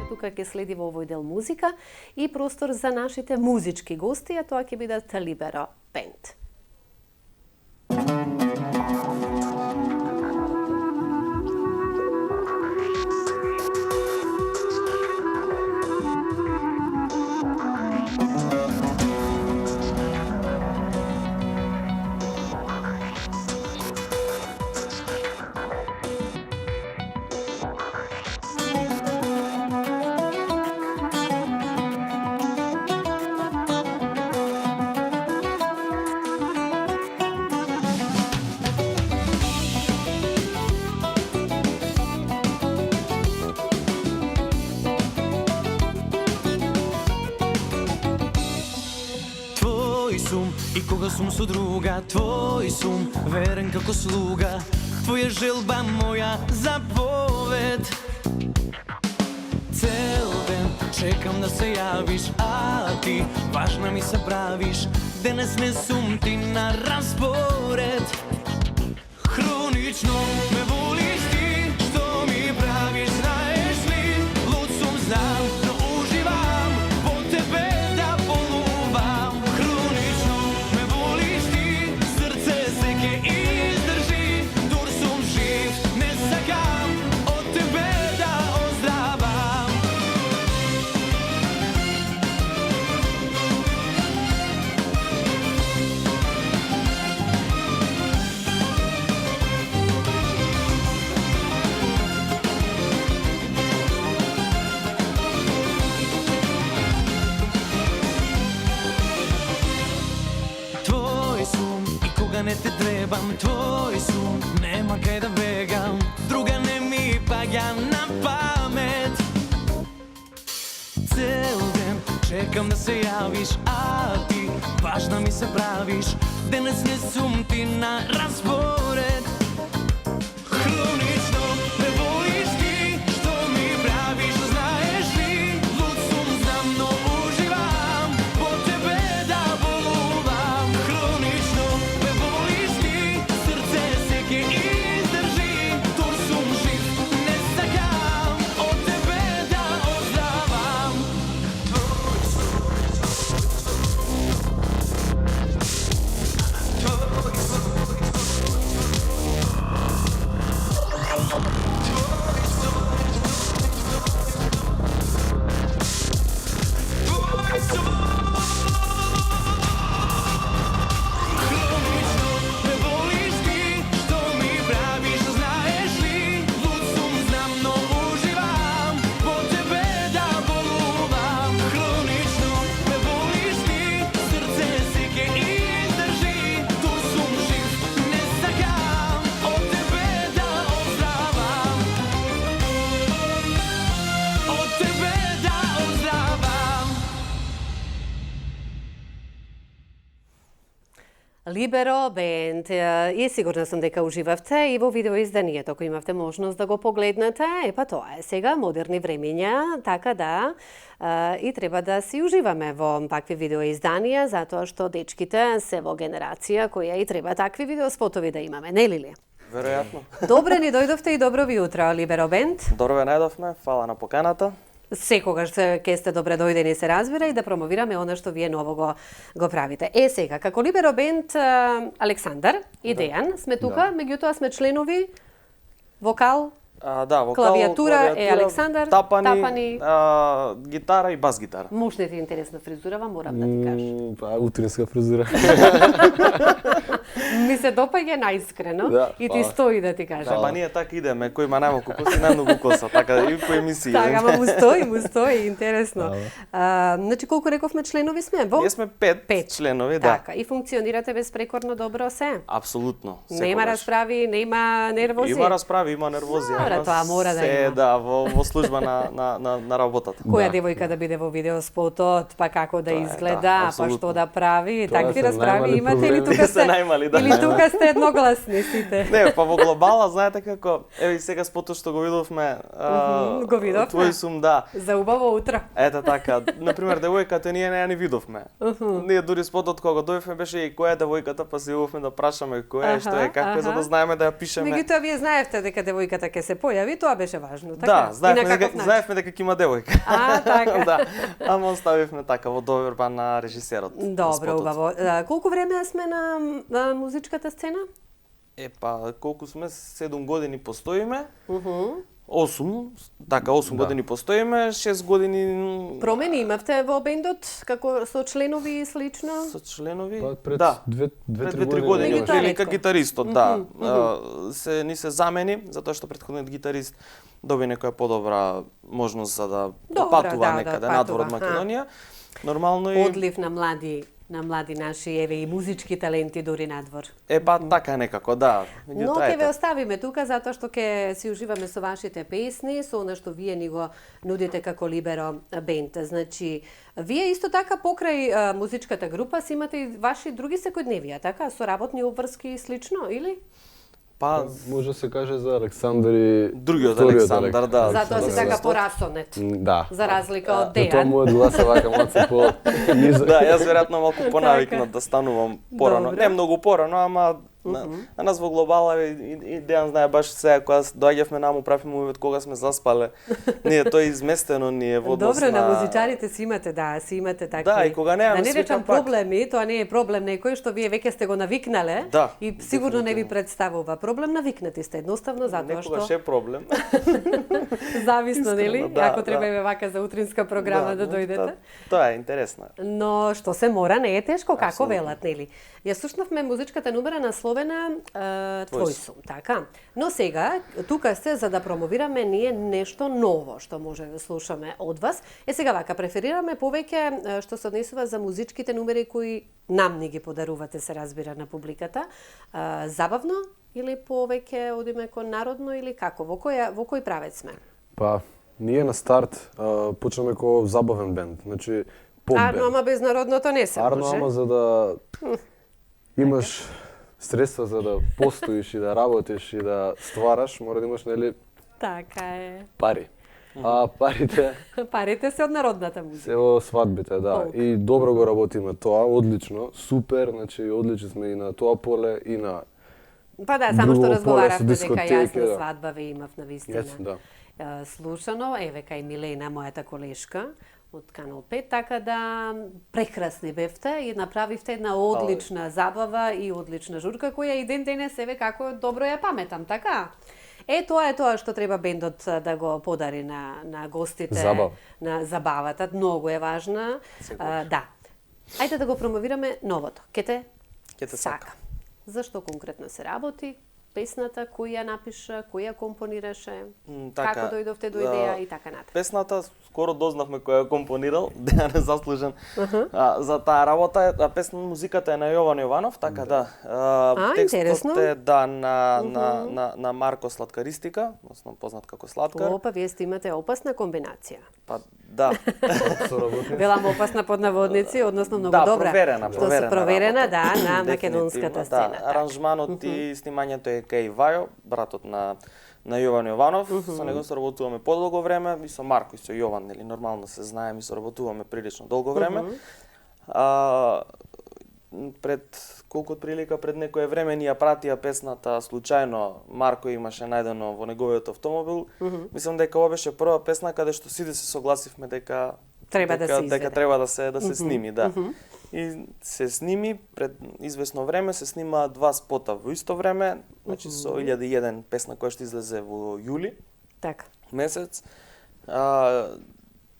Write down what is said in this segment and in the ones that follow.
Тука ќе следи во овој дел музика и простор за нашите музички гости, а тоа ќе бидат Libero Band. I koga sum su druga, tvoj sum, veren kako sluga, tvoja želba moja zapoved. Cel den čekam da se javiš, a ti važna mi se praviš, danas ne sum ti na raspored. Hronično me voliš ti, što mi praviš, znaješ li, lud sum znam, no uživam, po tebe da poluvam. Hronično me voliš ti, srce se ke izdrži, dur sum živ, ne sakam, od tebe da ozdravam. Ne te trebam, tvoj sum, nema kaj da begam, druga ne mi paga na pamet. Cel den čekam da se javiš, a ti važna mi se praviš, danas ne sum ti na raspored. Hronično me voliš ti, što mi praviš, znaješ li, lud sum znam, no uživam, po tebe da poluvam. Hronično me voliš ti, srce se ke izdrži, tur sum živ, ne sakam, od tebe da ozdravam. Hronično me voliš ti, što mi praviš, znaješ li, lud sum znam, no uživam, po tebe da poluvam. Hronično me voliš ti, srce se ke izdrži, tur sum živ, ne sakam, od tebe da ozdravam. Od tebe da ozdravam. Libero Band. И сигурна сум дека уживавте и во видеоизданието, ако имавте можност да го погледнете. Па тоа е сега модерни времења, така да и треба да си уживаме во такви видеоизданија, затоа што дечките се во генерација која и треба такви видеоспотови да имаме, не ли? Веројатно. Добре ни дојдовте и добро ви утро, Libero Band. Добро ве најдовме, фала на поканата. Секогаш ке сте добре дојдени, се разбира, и да промовираме она што вие ново го правите. Сега, како Libero Band, Александар и Дејан сме тука, меѓутоа сме членови вокал, Да, вокал, клавиатура е Александар, тапани, гитара и бас гитара. Мушните интересна фризура, морам да ти кажам. Па, утреска фризура. Ми се допаѓа наискрено Да, и ти стои да ти кажам. Па ние така идеме, кој има најмалку коси, најмногу коса, така и по емисија. Така, ама му стои, интересно. Значи, колку рековме членови сме? Ние сме пет членови, да. Така, и функционирате безпрекорно добро се? Апсолутно. Нема расправи, нема нервози? Има расправи, има нервози. Добре, тоа мора да има. Да, во служба на работата. Која девојка да биде во видеоспотот, па како да изгледа, па што да прави, такви расправи имате ли тука се? дали, да. Или тука сте едногласни сите? Не, па во глобала, знаете како, еве и сега спото што го видовме, Го видовме? Твој сум, да. За убаво утро. Ете така, например, девојката ние не ја ни видовме. Ние дури спотот кога дојдовме беше и која е девојката, па се јавивме да прашаме која е, што е, како е, за да знаеме да ја пишеме. Меѓутоа вие знаевте дека девојката ќе се појави, тоа беше важно, така? Да, И знаевме на дека, каков начин? знаевме дека ќе има девојка. А, така. Да, ама оставивме така во доверба на режисерот. на Добро, спотот. убаво. Колку време сме на музичката сцена? Па, колку сме, 7 години постоиме. 8, така, 8 години постоиме, 6 години Промени имавте во бендот, како со членови и слично? со членови. Па пред Да. две, Пред три 2-3 години Меѓутоа прилика ретко. гитаристот, да. Ни се замени, затоа што претходниот гитарист доби некоја подобра можност за да Добра, патува да, некаде да, надвор од патува, Македонија. Нормално и Одлив на млади наши, еве и музички таленти дури надвор. па така некако, да. Но Меѓутоа ќе ве ете. оставиме тука затоа што ќе си уживаме со вашите песни, со она што вие ни го нудите како Либеро бенд. Значи, вие исто така покрај музичката група си имате и ваши други секојдневија, така? Со работни обврски и слично, или? Па Може да се каже за Александар и другиот вториот Александар, да. Затоа си Александар. така порасонет, Да. за разлика од Тоа Дејан. мојот глас е вака малку по низок. Да, јас веројатно малку понавикнат да станувам порано. Добро. Не многу порано, ама на нас во глобала и Дејан знае баш сега кога доаѓавме наму правиме увид кога сме заспале. Ние тоа е изместено ние во однос Добро, на музичарите си имате, да, си имате такви. Да, и кога немаме, да не речам свикам пак. проблеми, тоа не е проблем некој што вие веќе сте го навикнале Да, и сигурно не ви представува проблем, навикнати сте едноставно затоа што Некогаш е проблем. зависно, нели? Искрено, да, Ако треба да. еве вака за утринска програма да дојдете. Тоа е интересно. Но што се мора не е тешко, како Апсолутно. велат, нели? Ја слушнавме музичката номера насловена Твој сум, така. Но сега, тука сте за да промовираме ние нешто ново што може да слушаме од вас. Сега вака, преферираме повеќе што се однесува за музичките номери кои нам ни ги подарувате, се разбира, на публиката. Забавно или повеќе одиме кон народно или како? Во кој правец сме? Па, ние на старт почнаме како забавен бенд, значи поп бенд. Арно, ама без народното не се Арно, може. ама за да имаш средства за да постоиш и да работиш и да ствараш, мора да имаш, нели, Така е. пари. А парите Парите се од народната музика. се во свадбите, да. Фолк. И добро го работиме тоа, одлично, супер, значи одлични сме и на тоа поле и на Па да, само што друго поле разговаравте со дека дискотеки, јас на да. свадба ве имав на вистина. да. Слушано, еве кај Милена, мојата колешка од Канал 5, така да прекрасни бевте и направивте една одлична забава и одлична журка која и ден денес еве како добро ја паметам, така? Тоа е тоа што треба бендот да го подари на гостите Забава. на забавата, многу е важна. Да. Ајде да го промовираме новото. Ке те сакам. Зашто конкретно се работи? Песната, кој ја напиша, кој ја компонираше, така, како дојдовте до идеја и така натаму. Песната скоро дознавме кој ја компонирал, Дејан е заслужен за таа работа. Музиката е на Јован Јованов, така да. Интересно. Текстот е на Марко Сладкаристика, односно познат како Сладкар. Опа, вие сте имате опасна комбинација. Па да. Велам опасна под наводници, односно многу Да, добра. проверена Што се проверена, работа. да, на Дефинитивно, македонската сцена. така. Аранжманот и снимањето е кај Вајо, братот на Јован Јованов. Со него соработуваме подолго време и со Марко и со Јован, нели нормално се знаеме и соработуваме прилично долго време. Пред колку прилика пред некое време ни ја пратија песната случајно, Марко имаше најдено во неговиот автомобил. Мислам дека ова беше прва песна каде што сите се согласивме дека Треба да се изведе. дека треба да се сними, да. И се сними пред извесно време, се снима 2 спота во исто време, значи со 1001 песна која што излезе во јули Така. месец.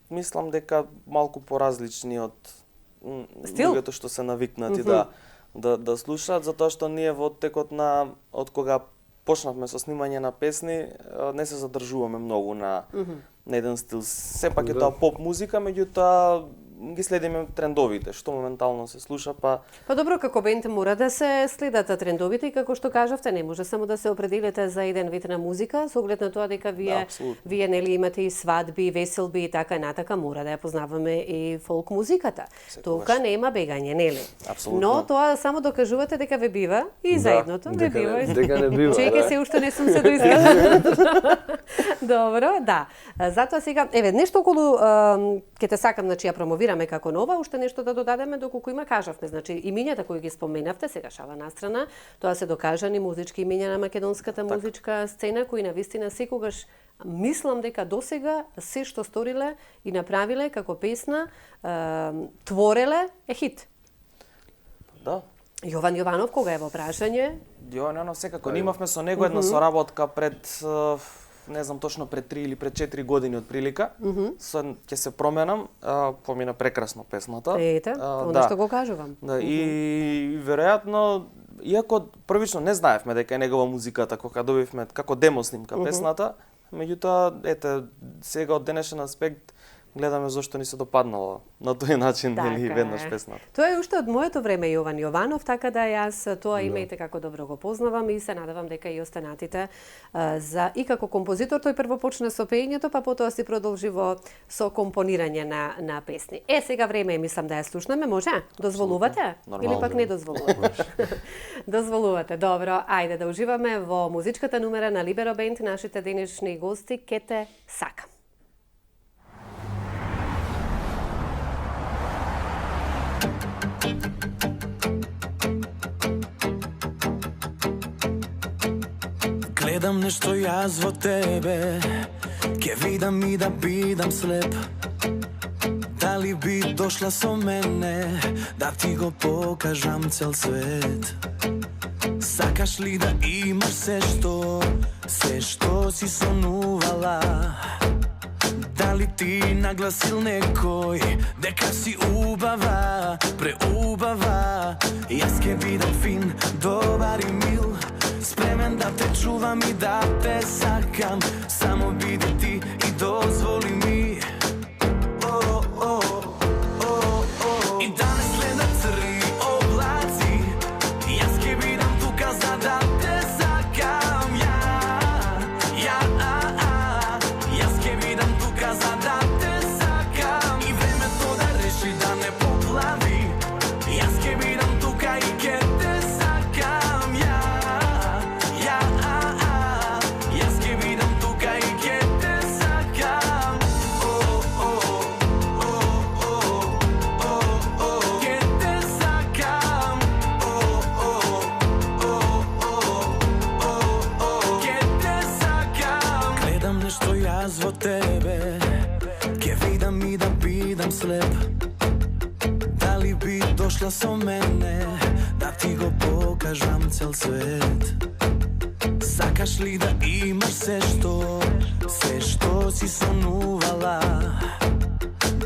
Мислам дека малку поразлични од Стил? луѓето што се навикнати да слушаат, затоа што ние во текот од кога почнавме со снимање на песни, не се задржуваме многу на еден стил. Сепак е Да. тоа поп музика, меѓутоа ги следиме трендовите, што моментално се слуша, па Па добро, како бенд мора да се следат трендовите и како што кажавте, не може само да се определите за еден вид на музика, со оглед на тоа дека вие нели имате и свадби, веселби и така натака, мора да ја познаваме и фолк музиката. Тука нема бегање, нели? Апсолутно. Но тоа само докажувате дека ве бива и заедното ве бива. дека не бива. Чекај се, уште не сум се доискала. Добро, да. Затоа сега, еве, нешто околу ќе те сакам, значи ја промовираме како нова, уште нешто да додадеме доколку има кажавме, значи имињата кои ги споменавте, сега шала настрана, тоа се докажани музички имиња на македонската музичка сцена кои навистина секогаш мислам дека досега се што сториле и направиле како песна, твореле е хит. да. Јован Јованов кога е во прашање? Јован Јованов секако, ние имавме со него една соработка пред не знам точно пред 3 или пред 4 години од прилика. Ќе се променам, помина прекрасно песната. Ете, она што го кажувам. Да, и веројатно, иако првично не знаевме дека е негова музиката кога добивме како демо снимка песната, меѓутоа ете сега од денешен аспект гледаме зошто ни се допаднало на тој начин нели веднаш песната. Тоа е уште од моето време Јован Јованов, така да јас тоа име и како добро го познавам и се надевам дека и останатите за и како композитор тој прво почна со пеењето, па потоа си продолжи со компонирање на песни. Сега време е, мислам да ја слушнеме, може? Дозволувате? Или пак не дозволувате? Дозволувате. Добро, ајде да уживаме во музичката нумера на Либеро Бенд, нашите денешни гости, ке те сакам. Гледам нешто јас во тебе, ке видам и да бидам слеп. Дали би дошла со мене, да ти го покажам цел свет? Сакаш ли да имаш се што си сонувала? Дали ти нагласил некој дека си убава, преубава? Јас ке бидам фин, добар и мил, спремен да те чувам и да те сакам. Само биди ти и дозволи ми. И да не следат црни облаци, јас ке бидам тука за да те сакам. Јас ке бидам тука за да те сакам. И времето да реши да не поплави, јас ке бидам тука и ке те сакам. Јас ке бидам тука и ке те сакам. Ке те сакам. Ке те сакам. Гледам нешто јас во тебе, ке видам и да бидам слеп. Дали би дошла со мене, да ти го покажам цел свет? Сакаш ли да имаш се што си сонувала?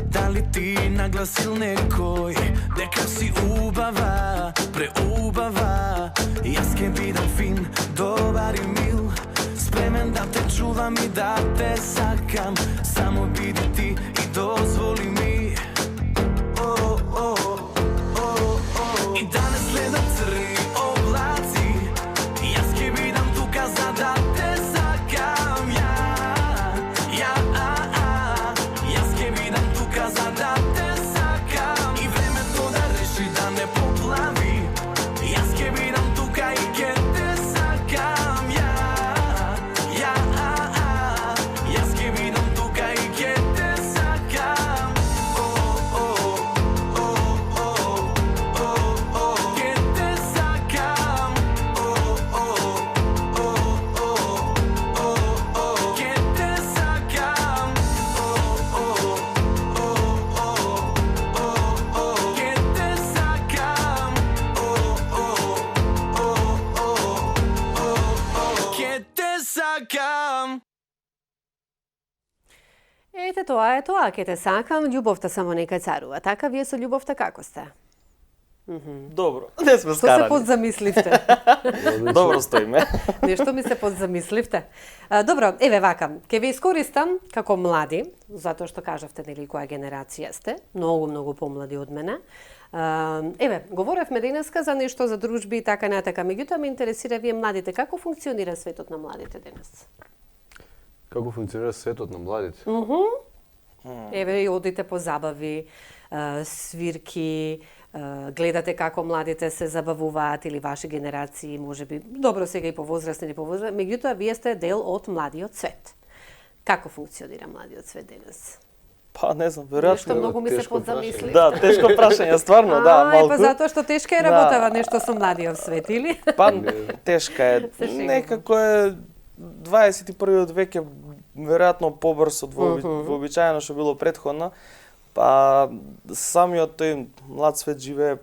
Дали ти нагласил некој дека си убава, преубава? Јас ке бидам фин, добар и мил, спремен да те чувам и да те сакам. Само биди ти и дозволи ми. И да не следат црни облаци, јас ке бидам тука за да те сакам. Јас ке бидам тука за да те сакам. И времето да реши да не поплави, јас ке бидам тука и ке те сакам. Јас ке бидам тука и ке те сакам. Ке те сакам. Ке те сакам. Ке те сакам. Ке те сакам. Ете тоа, ке те сакам, љубовта само нека царува. Така, вие со љубовта како сте? Добро, не сме Што се скарани. подзамисливте? Добро стоиме. Нешто ми се подзамисливте. Добро, еве вака, ќе ве искористам како млади, затоа што кажавте нели која генерација сте, многу помлади од мене. Еве, говоревме денеска за нешто за дружби и така натака, меѓутоа ме интересира вие младите, како функционира светот на младите денес? Како функционира светот на младите? Еве, и одите по забави, свирки, гледате како младите се забавуваат или ваши генерации, можеби, добро сега и повозрастни, меѓутоа вие сте дел од младиот свет. Како функционира младиот свет денес? Па не знам, Нешто веројатно. многу ми се тешко подзамисли. Да, тешко прашање, стварно, да, малку. Па затоа што тешка е работава нешто со младиот свет, или? Па тешка е. Се шегувам. Некако е 21. век е веројатно побрз од вообичаено што било претходно. Па самиот тој млад свет живее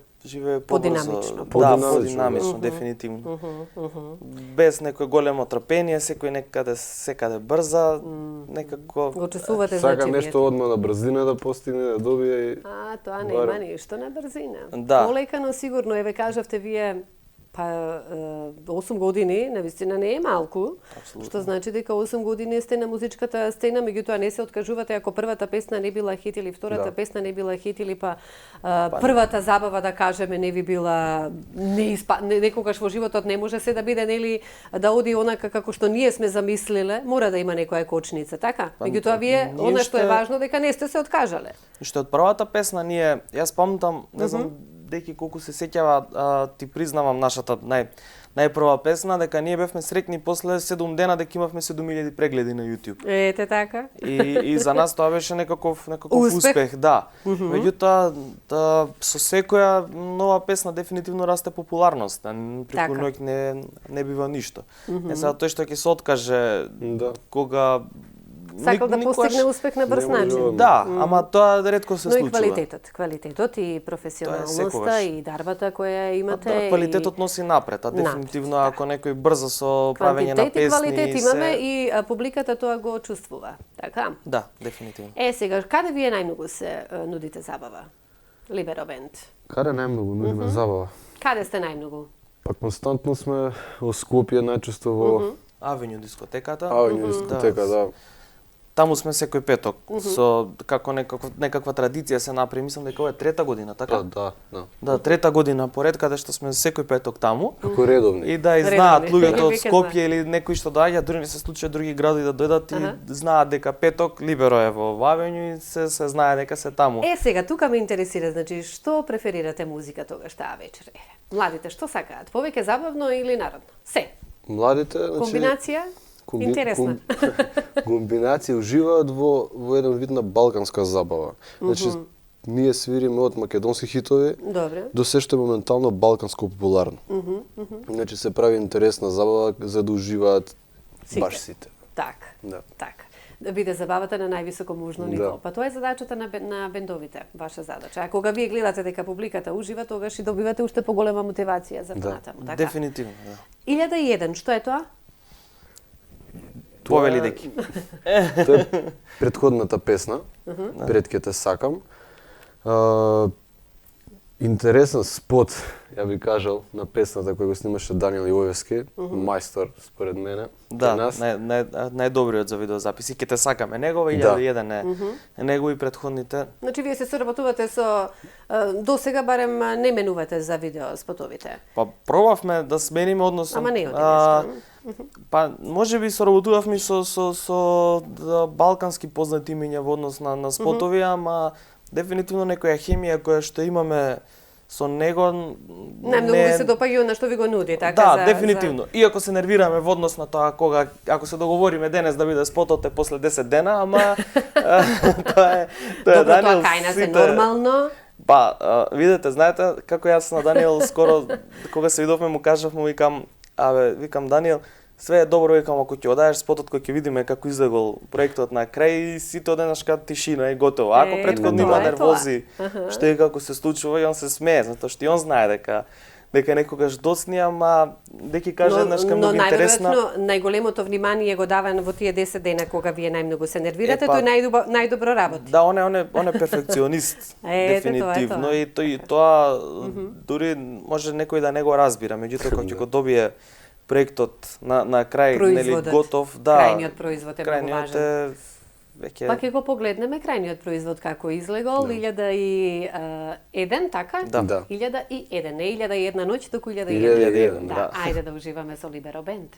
побрзо. Подинамично. Да, Подинамично, подинамично, дефинитивно. Без некое големо трпение, секој секаде брза, некако Го чувствувате Сака значи нешто одма на брзина да постигне, да добие и... Тоа нема ништо на брзина. Да. Полека, но сигурно, еве кажавте вие, па 8 години, навистина не е малку, што значи дека 8 години сте на музичката сцена, меѓутоа не се откажувате ако првата песна не била хит или втората песна не била хит или првата забава да кажеме не ви била некогаш во животот не може се да биде нели да оди онака како што ние сме замислиле, мора да има некоја кочница, така? Меѓутоа вие ние она што е ще- важно дека не сте се откажале. Уште од првата песна ние, јас памтам, не знам деки колку се сеќава, ти признавам нашата најпрва песна, дека ние бевме среќни после 7 дена дека имавме 7000 прегледи на YouTube. Ете така. И за нас тоа беше некаков Успех. успех, да. Меѓутоа, со секоја нова песна дефинитивно расте популарност, преку Така. ноќ не бива ништо. Е сега тој што ќе се откаже Да. кога Сакал да никогаш- постигне успех на брз Не може начин. одма. Да, ама тоа ретко се Но и случува. квалитетот и професионалноста секогаш. и дарбата која имате. Да, квалитетот носи напред, а дефинитивно ако некој брзо со правење на Квантитет и песни квалитет имаме и публиката тоа го чувствува. Така? Да, дефинитивно. Сега, каде вие најмногу се нудите забава? Либеро бенд. Каде најмногу нудиме забава? Каде сте најмногу? Па константно сме во Скопје, најчесто во Авеню дискотеката. Авењу дискотека, да. Таму сме секој петок, со како некаква традиција се направи, мислам дека ова е трета година, така? Да. Да, трета година поред каде што сме секој петок таму. Како редовни. И да и знаат Редовни. луѓето од Веќе Скопје или некои што доаѓаат, дури не се случува други градови да дојдат и знаат дека петок Либеро е во Авењу и се знае дека се таму. Сега, тука ме интересира, значи, што преферирате музика тогаш таа вечер? Младите, што сакаат? Повеќе забавно или народно? Се. Младите, значи... Комбинација? Интересна. Комбинација уживаат во еден вид на балканска забава. Значи, ние свириме од македонски хитови Добре. до се што е моментално балканско популарно. Значи се прави интересна забава за да уживаат баш сите. Така. Да. Така. Да биде забавата на највисоко можно ниво. Да. Па тоа е задачата на бендовите, ваша задача. А кога вие гледате дека публиката ужива, тогаш и добивате уште поголема мотивација за понатаму, така? Дефинитивно, да. 1001, што е тоа? Повели деки. Тоа е претходната песна, Пред ке те сакам. Интересен спот, ја би кажал, на песната која го снимаше Даниел Јовевски, мајстор според мене. Да, При нас. најдобриот за видеозаписи. Ке те сакаме негова, Да. 1001 е негови претходните. Значи, вие се соработувате со... До сега барем не менувате за видео спотовите. Па пробавме да смениме односно. Ама не оди нешто. Па можеби соработувавме со балкански познати имиња во однос на спотови, ама дефинитивно некоја хемија која што имаме со него Најмногу ви се допаѓа на што ви го нуди, така? Да, дефинитивно. Иако се нервираме во однос на тоа кога ако се договориме денес да биде спотот е после 10 дена, ама тоа е Добро, Даниел, тоа кај нас е сите- нормално. Па, видете, знаете како јас на Даниел скоро кога се видовме му кажав му викам Даниел, све е добро, викам ако ќе одаеш спотот кој ќе видиме како излегол проектот на крај, сите одеднаш кај тишина и готово. Ако претходно тоа има е нервози, што и како се случува, и он се смее, затоа што и он знае дека дека некогаш досни, ама деки кажа еднаш кај многу интересна. најверојатно најголемото внимание го дава во тие 10 дена кога вие најмногу се нервирате, Епа, тој најдобро работи. Да, он е перфекционист, Ете, дефинитивно, тоа е и тоа дури може некој да не го разбира, меѓутоа кога ќе го добие проектот на крај, нели Производот. готов, да. Крајниот производ е многу крајниот важен. веќе Па ќе го погледнеме крајниот производ како излегол, 1001, така? Да. Да. 1001, не 1001 ноќ, туку 1001. 1001, Да, да. ајде да уживаме со Либеро Бенд.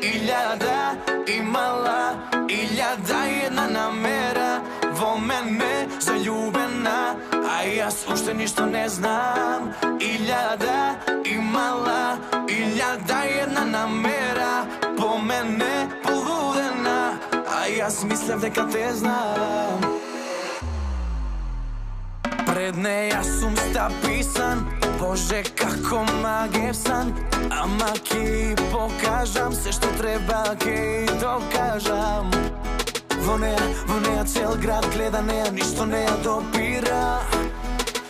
Илјада имала, 1001 намера во мене заљубена, а јас уште ништо не знам. Илјада имала, 1001 намера по мене полудена, а јас мислев дека те знам. Пред неја сум стаписан, Боже како магев сан, ама ќе покажам се што треба, ќе докажам. Во неја цел град гледа, неја ништо не ја допира.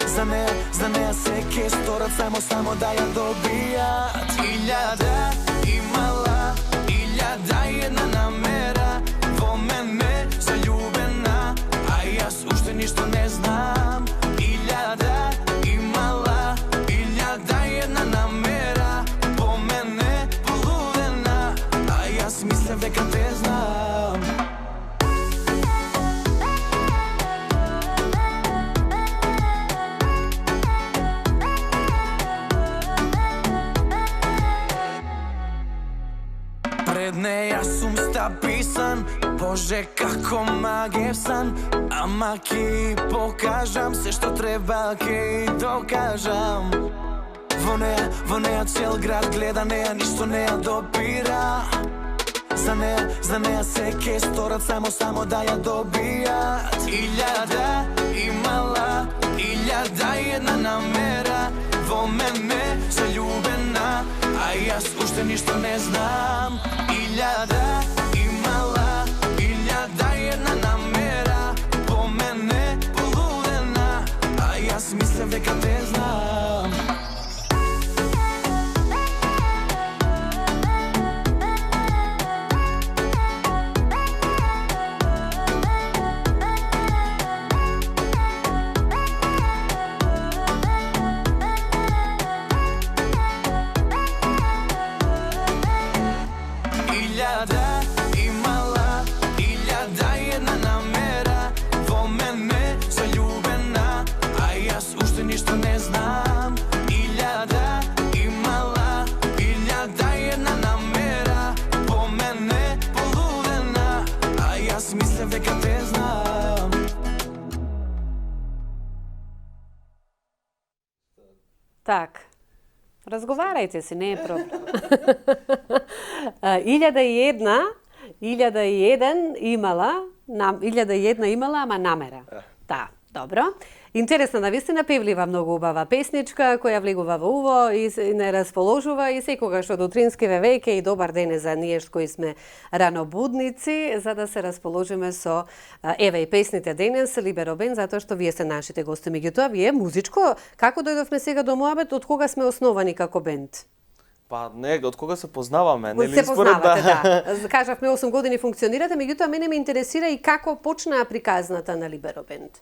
За неја се ке сторат, само да ја добијат. Илјада имала, 1001 намера во мене заљубена, а јас уште ништо не знам. Илјада имала, 1001 намера по мене полудена, а јас мислев дека те знам. Пред неја сум стаписан, Боже како магев сан, ама ќе покажам се што треба, ќе докажам. Во неја цел град гледа, неја ништо не ја допира. За неја се ке сторат, само да ја добијат. Илјада имала, 1001 намера во мене заљубена, а јас уште ништо не знам. Илјада имала, 1001 намера по мене полудена, а јас мислев дека те знам. Илјада имала, 1001 намера во мене заљубена, а јас уште ништо не знам. Илјада имала, 1001 намера по мене полудена, а јас мислев дека те знам. Так, разговарајте си, не е проблем. 1001 имала, 1001 имала, ама намера. Да, добро. Интересна, навистина певлива, многу убава песничка, која влегува во уво и не расположува и секогаш од утринскиве веќе и добар ден е за ние кои сме ранобудници, за да се расположиме со еве и песните денес, Либеро Бенд, затоа што вие сте нашите гости. Меѓутоа, вие музичко, како дојдовме сега до моабет, од кога сме основани како бенд? Па не, од кога се познаваме, нели? Се познавате, да. Кажавме 8 години функционирате, меѓутоа мене ме интересира и како почнаа приказната на Либеро Бенд.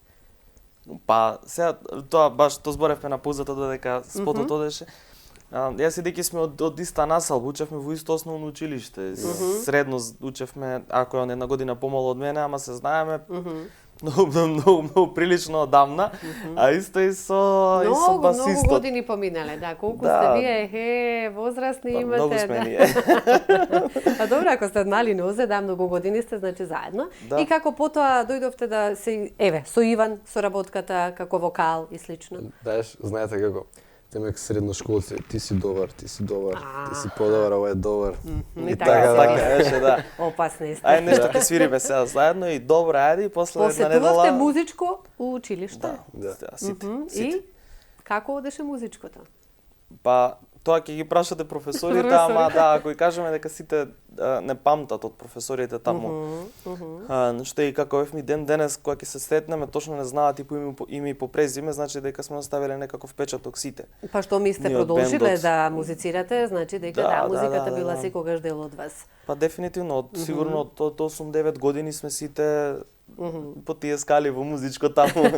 Па, сега, тоа баш тоа зборевме на паузата додека спотот одеше. Јас и деки сме од иста населба, учевме во исто основно училиште. Средно учевме, ако е он една година помало од мене, ама се знаеме многу прилично одамна, а исто и со басистот. Многу години поминале, да. Колку Да. сте вие, возрастни Па, имате. многу сме да. ние. А добро, ако сте од мали нозе, да, многу години сте, значи заедно. Да. И како потоа дојдовте да се, еве, со Иван, со работката, како вокал и слично. Знаеш, знаете како? Темек средношколци, ти си добар, ти си подобар, ова е добар. И Така беше, да. Опасни сте. Ај нешто ќе свириме сега заедно и добро, ајде и после една Посетувавте недела. музичко у училиште. Да, сите. И како одеше музичкото? Па тоа ќе ги прашате професорите, ама да, ако и кажеме дека сите не памтат од професорите таму. Што и како ми ден денес кога ќе се сретнеме, точно не знаат и по име и по презиме, значи дека сме оставиле некаков печаток сите. Па што ми сте Ние од продолжиле бендот. да музицирате, значи дека музиката била секогаш дел од вас. Па дефинитивно, сигурно од 8-9 години сме сите по тие скали во музичко таму,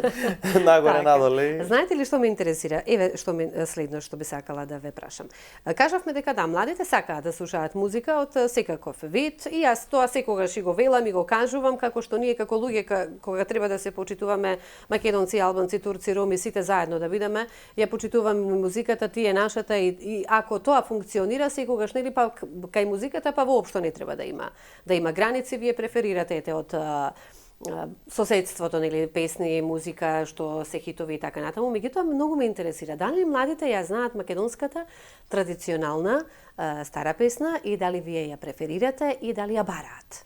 нагоре надоле. Знаете ли што ме интересира? Еве што следно што би сакала да ве прашам. Кажавме дека да, младите сакаат да слушаат музика од секаков вид и јас тоа секогаш и го велам и го кажувам како што ние како луѓе кога треба да се почитуваме македонци, албанци, турци, роми, сите заедно да бидеме, ја почитуваме музиката, тие нашата и ако тоа функционира секогаш нели па кај музиката па воопшто не треба да има граници, вие преферирате ете од соседството, нели, песни, музика, што се хитови и така натаму. Меѓутоа, многу ме интересира, дали младите ја знаат македонската традиционална стара песна и дали вие ја преферирате и дали ја бараат?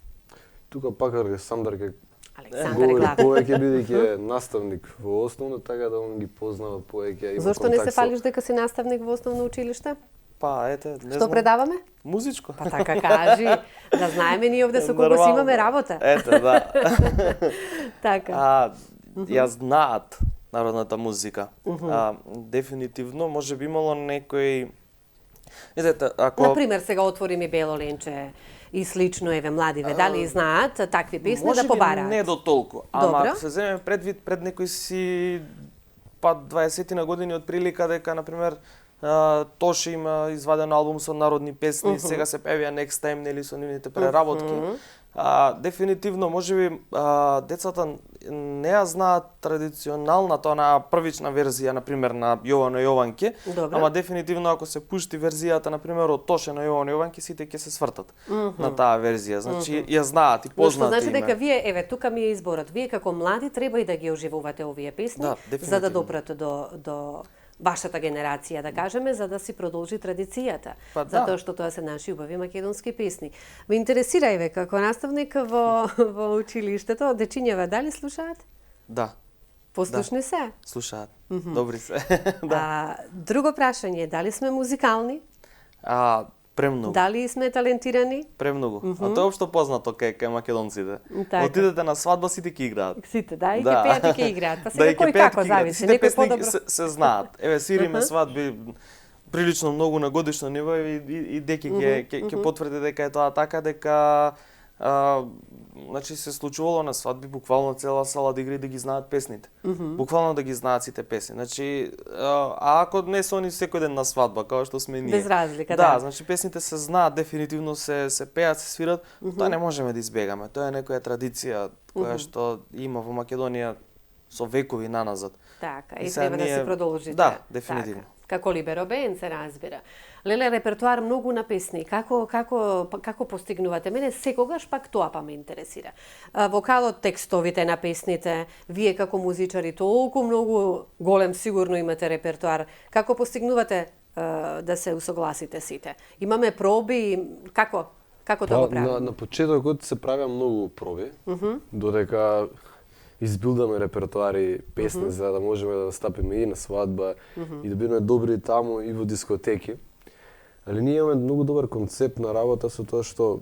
Тука пак Александар ќе Александар е говори главен. повеќе бидејќи е наставник во основно, така да он ги познава повеќе, има Зошто не се контакт со- фалиш дека си наставник во основно училиште? Па ете, не Што знам. предаваме? Музичко. Па така кажи, да знаеме ние овде со кого си Нормално. имаме работа. Ете, да. Така. Ја знаат народната музика. Дефинитивно, може би имало некој... Видете, ако... Например, сега отвори ми Бело ленче и слично, еве, младиве, дали знаат такви песни може да би побараат? не до толку, ама Добро. ако се земе предвид пред некој си па 20 на години од прилика дека на пример Тоше има изваден албум со народни песни, сега се певија Next Time, нели со нивните преработки. Дефинитивно, можеби децата не ја знаат традиционалната, онаа првична верзија, на пример, на Јовано Јованке, Добро. ама дефинитивно ако се пушти верзијата, на пример, од Тоше на Јовано Јованке, сите ќе се свртат на таа верзија. Значи, ја знаат и Но што познат значи име. дека вие, еве, тука ми е изборот. Вие како млади треба и да ги оживувате овие песни, Да, за да дефинитивно. допрат до вашата генерација, да кажеме, за да си продолжи традицијата. Па да. Затоа што тоа се наши убави македонски песни. Ме интересира, еве, како наставник во училиштето, дечињава дали слушаат? Да, Послушни се? слушаат. Добри се. Друго прашање, дали сме музикални? Премногу. Дали сме талентирани? Премногу. А тоа е општо познато кај македонците. Така. Отидете на свадба, сите ќе играат. Сите, да, и ќе пеат и ќе играат. Па сега и ќе кој пеат, како ќе играат. зависи, Сите некој песни подобро. се знаат. Еве, свириме свадби прилично многу на годишно ниво и деки ќе потврди дека е тоа така, дека значи се случувало на свадби буквално цела сала да игри да ги знаат песните. Буквално да ги знаат сите песни. Значи ако не се они секој ден на свадба, како што сме ние. Без разлика, да. да. Значи песните се знаат, дефинитивно се пеат, се свират, тоа не можеме да избегаме. Тоа е некоја традиција која што има во Македонија со векови наназад. Така, И и сега треба да ние- се продолжите. Да, дефинитивно. Така. Како Либеро Бенд се разбира. Леле, репертуар многу на песни. Како постигнувате? Мене секогаш пак тоа па ме интересира. Вокалот, текстовите на песните, вие како музичари толку многу голем сигурно имате репертуар. Како постигнувате да се усогласите сите? Имаме проби, како тоа го правиме? На почетокот се правеа многу проби, додека избилдаме репертуари песни за да можеме да настапиме и на свадба и да бидеме добри таму и во дискотеки. Али ние имаме многу добар концепт на работа со тоа што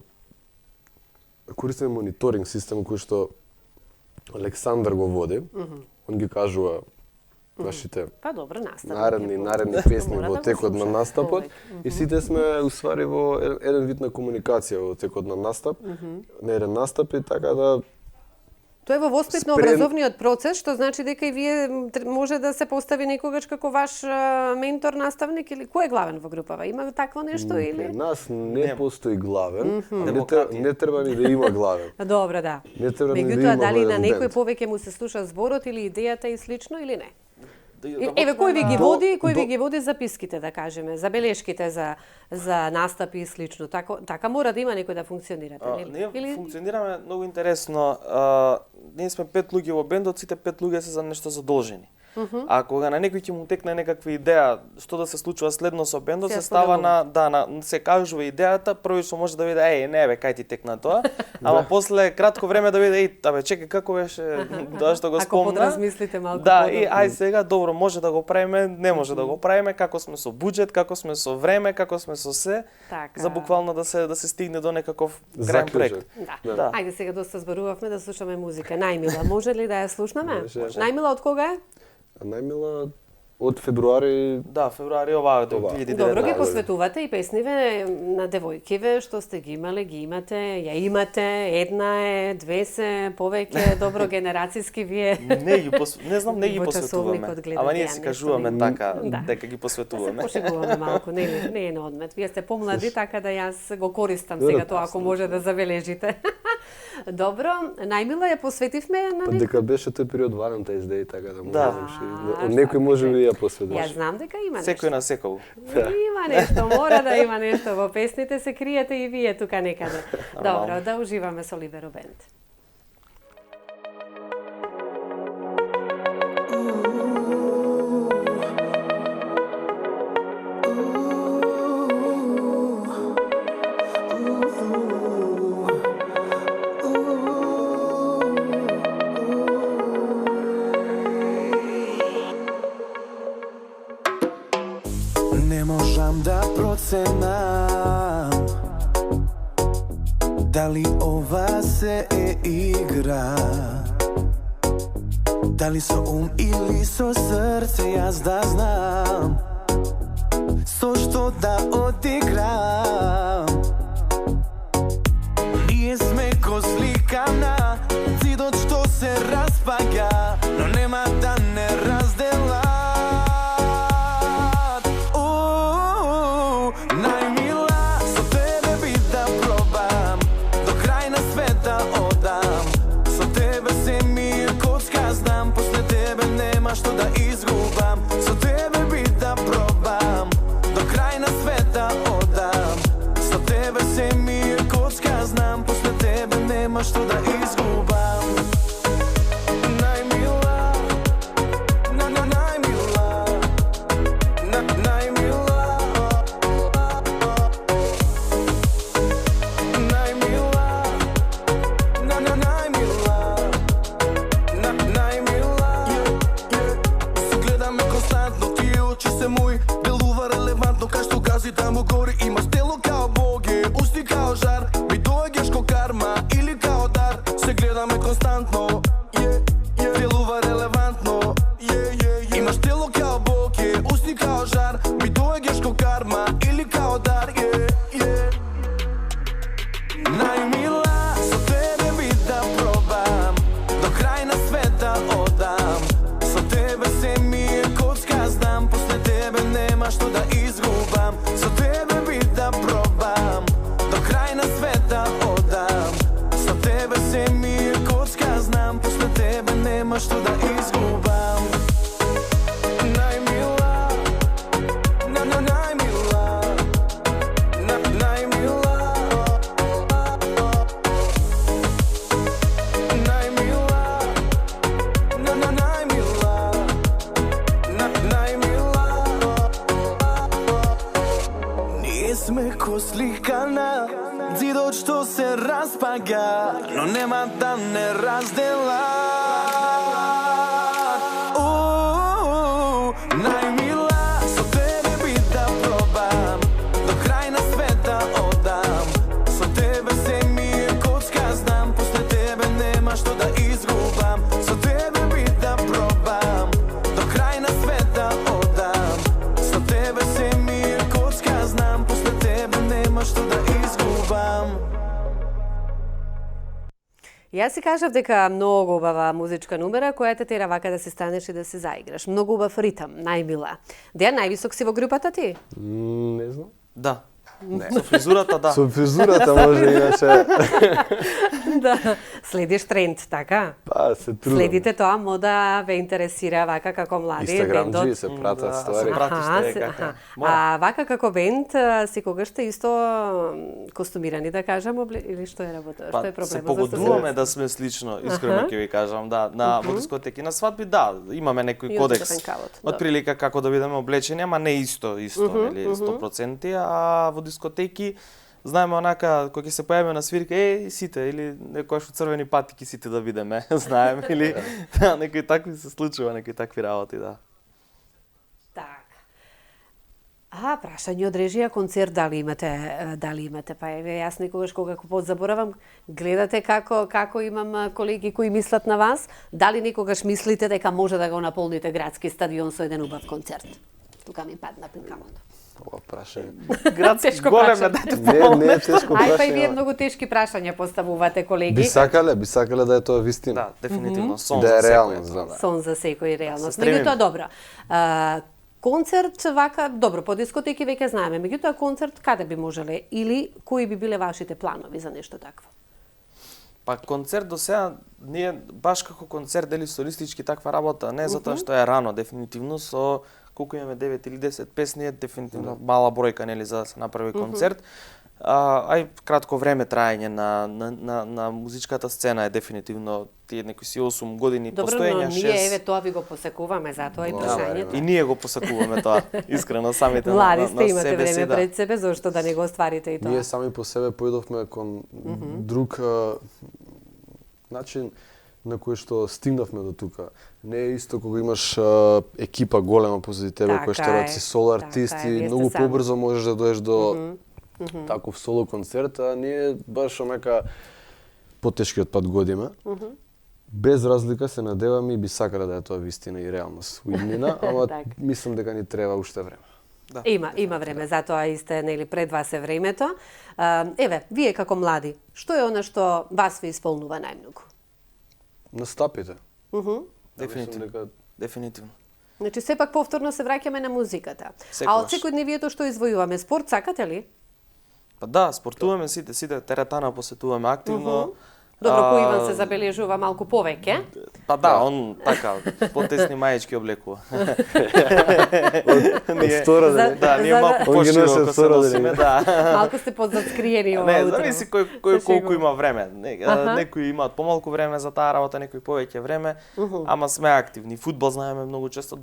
користиме мониторинг систем кој што Александар го води. Он ги кажува нашите Па добро, наставник. наредни песни Мора во да го текот на слуша настапот човек. и сите сме уствари во еден вид на комуникација во текот на настап, на еден настап и така да Тоа е во воспитно-образовниот процес, што значи дека и вие може да се постави некогаш како ваш ментор, наставник или кој е главен во групава? Има такво нешто Кај или? нас не постои главен, Демократија. не треба ни да има главен. Добро, да. Не треба ни да Меѓутоа, има дали во на еден некој бенд. повеќе му се слуша зборот или идејата и слично или не? Еве, Еве кој ви ги До- води, кој ви до- ги води записките, да кажеме, забелешките за настапи и слично. Така мора да има некој да функционирате, нели? Ние функционираме многу интересно. Ние сме 5 луѓе во бендот, сите 5 луѓе се за нешто задолжени. А кога на некој ќе му текне некаква идеја што да се случува следно со бендот, Се се става споделува. се кажува идејата, првично може да биде не бе, кај ти текна тоа, ама после кратко време да биде абе чекај како беше тоа што го Ако спомна. подразмислите малку Да, подобро. и ај сега добро може да го правиме, не може да го правиме, како сме со буџет, како сме со време, како сме со се, Така. за буквално да се стигне до некаков крајен Заклучок. проект. Да. Да. Ајде сега доста зборувавме да слушаме музика. Најмила, може ли да ја слушнаме? Може. Најмила од кога е? А најмила од февруари Да, февруари оваа до Ова. 2019. Добро ги да. посветувате и песниве на девојкиве што сте ги имале, ги имате, ја имате, една е, две се, повеќе, добро генерацијски вие. Не знам, не ги Во посветуваме. часовникот гледате Ама ние ја си нешто кажуваме не- така, Да. дека ги Да се посветуваме. пошегуваме малку, не е на одмет. Вие сте помлади, така да јас го користам Да, сега тоа, ако може да забележите. Добро, најмила ја посветивме на па некој. дека беше тој период Valentine's Day, така да Да. можеш и А, од некој може би ја Ја посветуваш. знам дека има нешто. Секој на секој. Има нешто, мора да има нешто во песните, се криете и вие тука некаде. Добро, да уживаме со Либеро Бенд. Не можам да проценам дали ова се е игра, дали со ум или со срце јас да знам со што да одиграм. Ние сме ко слика на зидот што се распаѓа, но нема да не разделат. Најмила, со тебе би да пробам, до крај на света одам. Со тебе се ми е коцка, знам, после тебе нема што да изгубам. Со тебе би да пробам, до крај на света одам. Со тебе се ми е коцка, знам, после тебе нема што да изгубам. Најмила, најмила, најмила. Најмила, најмила. Се гледаме константно, тие очи се мои, делува релевантно, кај што гази таму гори. Имаш тело као боге, усти као жар, ми доаѓаш ко карма или као дар. Се гледаме константно, делува релевантно. Имаш тело као боге, усти као жар, ми доаѓаш ко карма или као дар. Најмила, со тебе би да пробам, до крај на света одам. Со тебе се ми е коцка, знам, после тебе нема што да изгубам. Со тебе би да пробам, до крај на света одам. Со тебе се ми е коцка, знам, после тебе нема што да изгубам. Најмила, најмила, најмила. Најмила, најмила. Ние сме ко слика на зидот што се распаѓа, но нема да не раздела. Најмила, со тебе би да пробам, до крај на света одам. Со тебе се ми е коцка, знам, после тебе нема што да изгубам. Со тебе би да пробам, до крај на света одам. Со тебе се ми е коцка, знам, после тебе нема што да изгубам. Јас си кажав дека многу убава музичка numera која те тера вака да се станеш и да се заиграш. Многу убав ритам, најмила. Деја највисок си во групата ти? Не знам. Да. Не. Со фризурата, да. Со фризурата може иначе. Да, следиш тренд, така? Па, се трудам. Следите тоа, мода ве интересира вака како млади Инстаграмджи бендот. се пратат Да, ствари. се прати што е се- како. аха. Мора. А вака како бенд, секогаш сте исто костумирани, да кажам, или што е работа? Што е Па, проблемот? се Зашто погодуваме да сме слично, искрено Аха. ќе ви кажам, да, на во дискотеки, на свадби, да, имаме некој И кодекс. од пенкавот, добро. Од прилика како да бидеме облечени, ама не исто, нели, 100%, а во дискотеки знаеме онака кога ќе се појавиме на свирка, сите или некојаш во црвени патики сите да бидеме, знаеме или да, некои такви се случува, некои такви работи, да. Така. Прашање од режија концерт дали имате, па еве јас некогаш кога подзаборавам, гледате како имам колеги кои мислат на вас, дали некогаш мислите дека може да го наполните градски стадион со еден убав концерт? Тука ми падна пинкавото. Ова прашање. Градски Тешко голем прашање. е, дайте Не е тешко Ај па и вие прашање. многу тешки прашања поставувате, колеги. Би сакале да е тоа вистина. Да, дефинитивно, сон Да за е секој реално, е тоа, знам. да. Сон за секој реалност. се стремиме. Меѓутоа добро. Концерт вака, добро, по дискотеки веќе знаеме, меѓутоа концерт каде би можеле или кои би биле вашите планови за нешто такво? Па концерт до сега ние баш како концерт дели солистички таква работа, не затоа што е рано дефинитивно со колку имаме 9 или 10 песни е дефинитивно мала бројка нели за да се направи концерт. Ај кратко време траење на музичката сцена е дефинитивно тие некои си 8 години Добро, постоење, но ние 6. еве тоа ви го посекуваме, затоа и Да, прашањето. И ние го посакуваме тоа, искрено самите Млади на сте, имате себе си, време да. пред себе, зошто да не го остварите и тоа? Ние сами по себе поидовме кон друг начин на кој што стигнавме до тука. Не е исто кога имаш екипа голема позади тебе Така која што е, работи си соло така е, артисти, вие сте многу сами. побрзо можеш да доеш до таков соло концерт, а ние баш омека потешкиот пат годиме. Без разлика се надеваме и би сакале да е тоа вистина и реалност во иднина, ама Така. мислам дека ни треба уште време. Да. Има време, затоа и сте нели пред вас е времето. Еве, вие како млади, што е она што вас ви исполнува најмногу? Настапите. Дефинитивно. Мислам дека Дефинитивно. Значи, сепак повторно се враќаме на музиката. А од Секогаш. секојдневието што извојуваме? Спорт сакате ли? Па да, спортуваме сите теретана посетуваме активно. Добро, кој Иван се забележува малку повеќе. Па да, он така потесни маечки облекува. од втора За- Да, ние за- малку Он ги носи пошироко од се втора носиме, да. Малку сте подзаскриени ова Не, утро. зависи кој Се колку шегувам. има време. Аха. Некои имаат помалку време за таа работа, некои повеќе време, ама сме активни. Фудбал знаеме многу често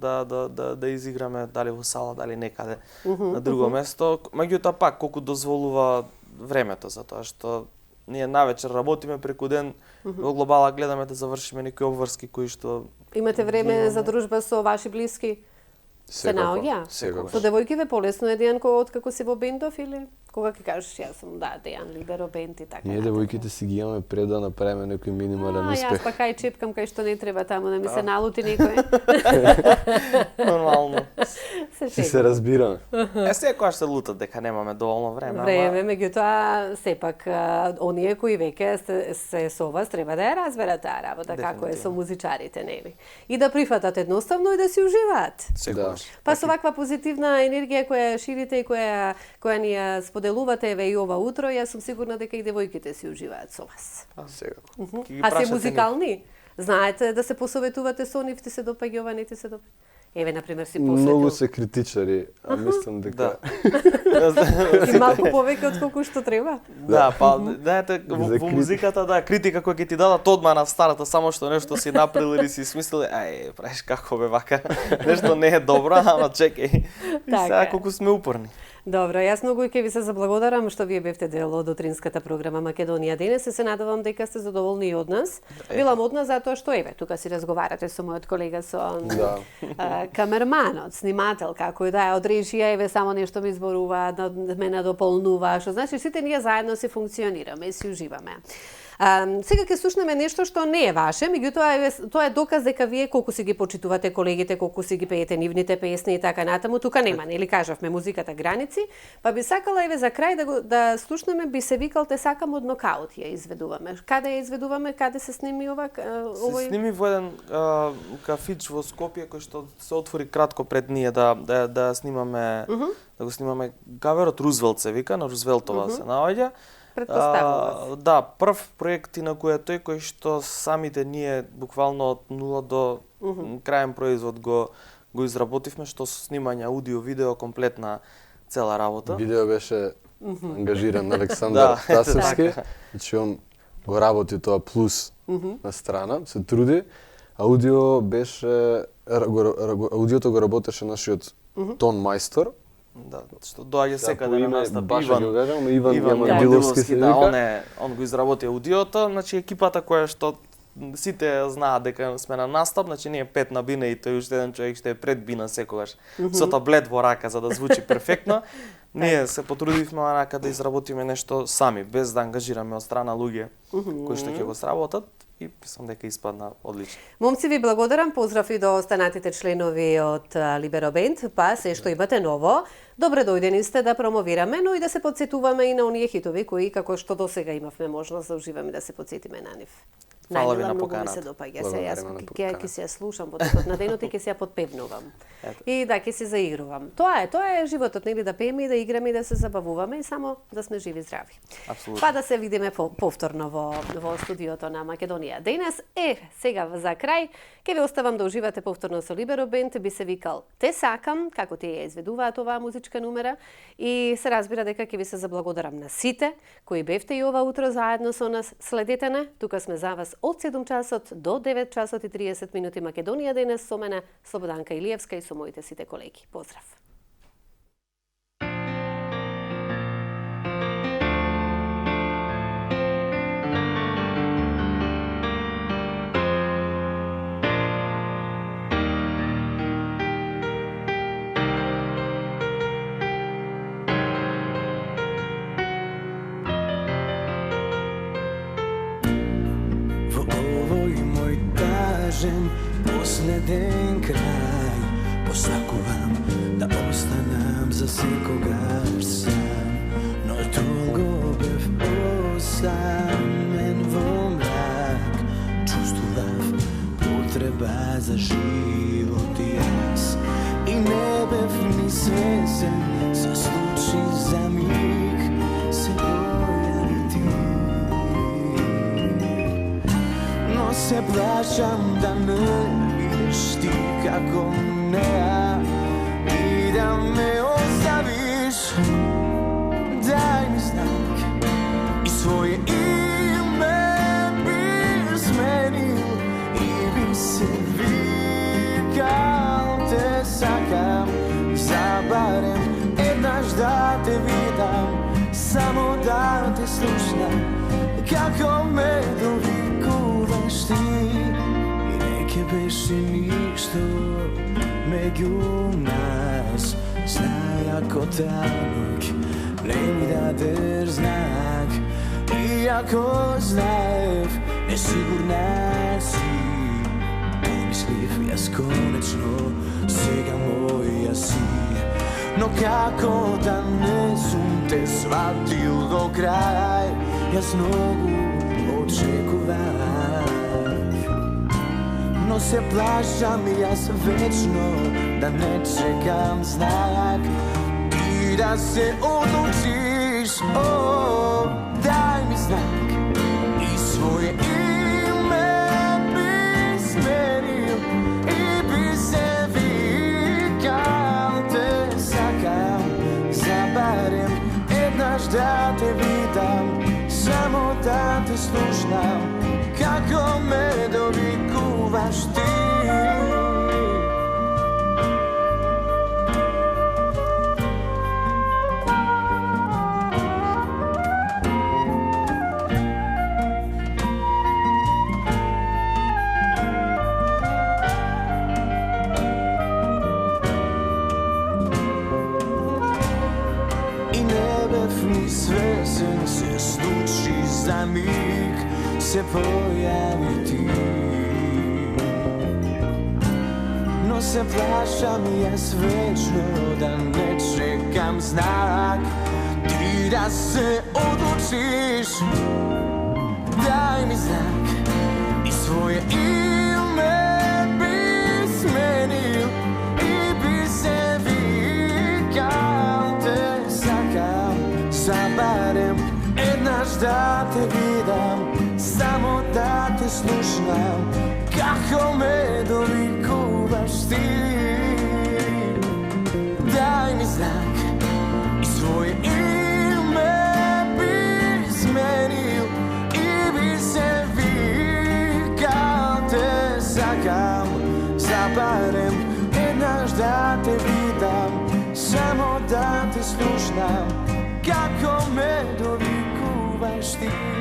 да изиграме дали во сала, дали некаде на друго место. Меѓутоа пак колку дозволува времето, затоа што ние навечер работиме преку ден, во глобала гледаме да завршиме некои обврски кои што Имате време за дружба со ваши блиски? Се наоѓа? Секогаш. Со девојкиве полесно е Дејан откако си во бендов или кога ќе кажеш јас сум Дејан либеро бенд и така. Ние девојките си ги имаме пред да направиме некој минимален Јас успех. па кај чепкам кај што не треба таму да ми се налути некој. нормално. Се Си се шегувам. разбираме. Секогаш се лутат дека немаме доволно време, Време, меѓутоа сепак оние кои веќе се со вас треба да ја разберат таа работа како е со музичарите, нели? И да прифатат едноставно и да си уживаат. секогаш. Па со ваква позитивна енергија која ја ширите и која ни ја споделувате еве и ова утро, јас сум сигурна дека и девојките си уживаат со вас. Секако. Ќе ги А се прашате музикални? Знаете да се посоветувате со нив, ти се допаѓа ова, не ти се допаѓа? Еве, например, си Многу посветил. се критичари, а мислам дека Да. И малку повеќе од колку што треба. Да, па знаете во За музиката да критика која ќе ти дадат одма на старата само што нешто си направил или си смислил, правиш како бе вака. Нешто не е добро, ама чекај. И Така сега е. колку сме упорни. Добро, јас многу ќе ви се заблагодарам што вие бевте дел од утринската програма Македонија денес и се надевам дека сте задоволни и од нас. Билам од нас затоа што еве, тука си разговарате со мојот колега со Да. камерманот, снимател, како и да е од режија, еве само нешто ми зборува, ме надополнува, што значи сите ние заедно си функционираме и си уживаме. Сега ќе слушнеме нешто што не е ваше, меѓутоа тоа е доказ дека вие колку си ги почитувате колегите, колку си ги пеете нивните песни и така натаму. Тука нема, нели кажавме музиката граници, па би сакала еве за крај да слушнеме Би се викал те сакам од Нокаут ја изведуваме. Каде ја изведуваме, каде се сними ова? Се сними во еден кафич во Скопје кој што се отвори кратко пред ние да снимаме, да го снимаме каверот Рузвелт се вика, на Рузвелтова се наоѓа. Претпоставував. Да, прв проект на кој е тој кој што самите ние буквално од нула до крајен производ го изработивме, што со снимање аудио, видео, комплетна цела работа. Видео беше ангажиран Александар Тасевски, значи он го работи тоа плюс на страна, се труди. Аудио беше аудиото го работеше нашиот тон мајстор. Да, што доаѓа секаде на настап. Иван Диловски се вика. Он го изработи аудиото, значи екипата која што сите знаат дека сме на настап, значи ние 5 на бина и тој уште еден човек што е пред бина секогаш со таблет во рака за да звучи перфектно. Ние се потрудивме онака да изработиме нешто сами, без да ангажираме од страна луѓе кои што ќе го сработат и мислам дека испадна одлично. Момци, ви благодарам, поздрав и до останатите членови од Либеро Бенд, па се што имате ново, добре дојдени сте да промовираме, но и да се подсетуваме и на оние хитови кои како што досега имавме можност да уживаме да се подсетиме на нив. Фала ви Најмила на многу ми поканата. се допаѓа. Благодариме Јас на ќе се ја слушам по текот на денот и ќе се ја подпевнувам. И да, ќе се заигрувам. Тоа е животот, нели, да пееме и да играме и да се забавуваме и само да сме живи и здрави. Апсолутно. Па да се видиме повторно во студиото на Македонија. Денес сега за крај ќе ве оставам да уживате повторно со Либеро Бенд, би се викал Те сакам, како тие ја изведуваат оваа музичка numera и се разбира дека ќе ви се заблагодарам на сите кои бевте и ова утро заедно со нас. Следете не, тука сме за вас од 7 часот до 9 часот и 30 минути Македонија денес со мене Слободанка Илиевска и со моите сите колеги. Поздрав! Последен крај посакувам да останам за секогаш сам, но долго бев осамен во мрак. Чувствував потреба за живот и јас и не бев ни свесен, се случи за миг, се појави ти. Но се плашам да не бидеш ти како неа и да ме оставиш. Дај ми знак и своје име би сменил и би се викал Те сакам, за барем еднаш да те видам, само да те слушнам како ме довикуваш ти. Ке беше ништо меѓу нас, знај ако танок не ми дадеш знак, и ако знаев несигурна си, помислив јас конечно сега моја си, но како да не сум те сватил до крај, јас многу очекувам. Но се плашам јас вечно да не чекам знак, ти да се одлучиш. О, дај ми знак и своје име би сменил и би се викал Те сакам, за барем еднаш да те видам, само да те слушнам како ме довикуваш ти. И не бев ни свесен, се случи за миг, se pojavi ti. No se plašam ja svečno da ne čekam znak. Ti da se odlučiš, daj mi znak i svoje ime bi smenil i bi se vikal te sakam. Zabarem jednaš da te vidam, samo da te slušam, kako me dovikuvaš ti. Daj mi znak i svoje ime bi smenil i bi se vikal te sakam. Zabarem jednaš da te vidam, samo da te slušam, kako me dovikuvaš ti.